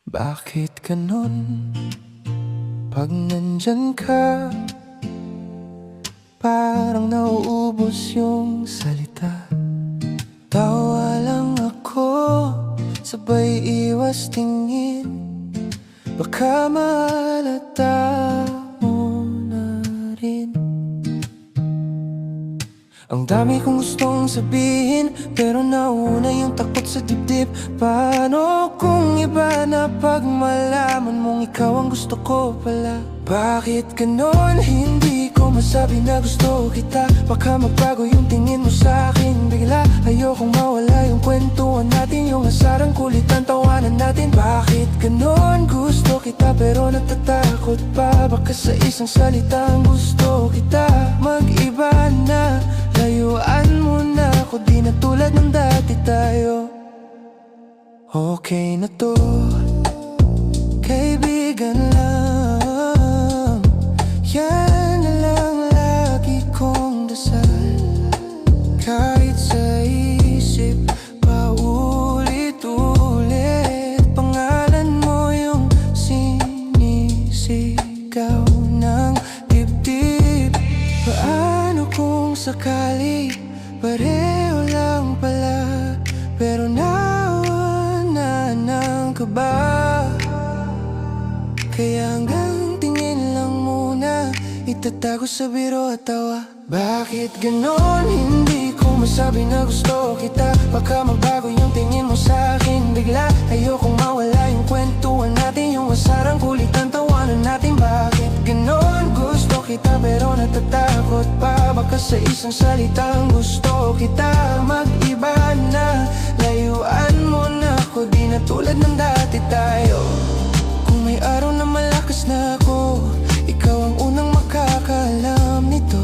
Bakit ganon? Pag nandyan ka, parang nauubos yung salita. Tawa lang ako, sabay iwas tingin. Baka mahalata mo na rin. Ang dami kong gustong sabihin, pero nauna yung takot sa dibdib. Paano kung iba na pag malaman mong ikaw ang gusto ko pala? Bakit ganon? Hindi ko masabi na gusto kita. Baka magbago yung tingin mo sa akin bigla. Ayokong mawala yung kwentuhan natin, yung asarang kulitan, tawanan natin. Bakit ganon? Gusto kita pero natatakot pa. Baka sa isang salitang gusto kita mag-iba na. Layuan mo na ako, di na tulad ng dati tayo. Okay na to, kaibigan lang. Yan na lang lagi kong dasal. Kahit sa isip paulit-ulit, pangalan mo yung sinisigaw ng dibdib. Paano kung sakali pareho lang pala, pero nawanan ng kaba? Kaya hanggang tingin lang muna, itatago sa biro at tawa. Bakit ganon? Hindi ko masabi na gusto kita. Baka magbago yung tingin mo sa akin bigla. Ayokong mawala yung kwentuhan natin, yung asarang kulitan, tawanan natin. Bakit ganon? Gusto kita pero natatakot pa. Baka sa isang salitang gusto kita mag-iba na. Layuan mo na ako, di na tulad ng dati tayo. Kung may araw na malakas na ako, ikaw ang unang makakaalam nito.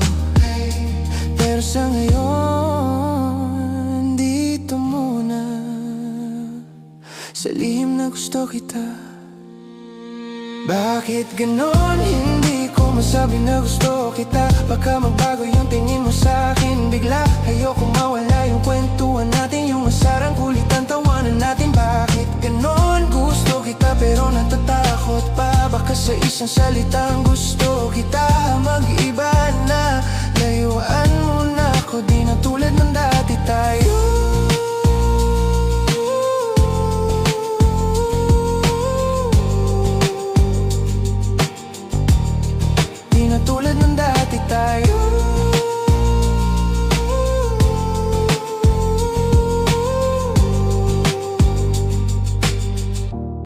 Pero sa ngayon, dito muna, sa lihim na gusto kita. Bakit ganon? Hindi ko masabi na gusto kita. Baka magbago yung tingin mo sa akin bigla. Ayokong mawala yung kwentuhan natin, yung asarang kulitan, tawanan natin. Bakit ganon? Gusto kita pero natatakot pa. Baka sa isang salitang gusto kita mag-iba na. Layuan mo na ako, di na tulad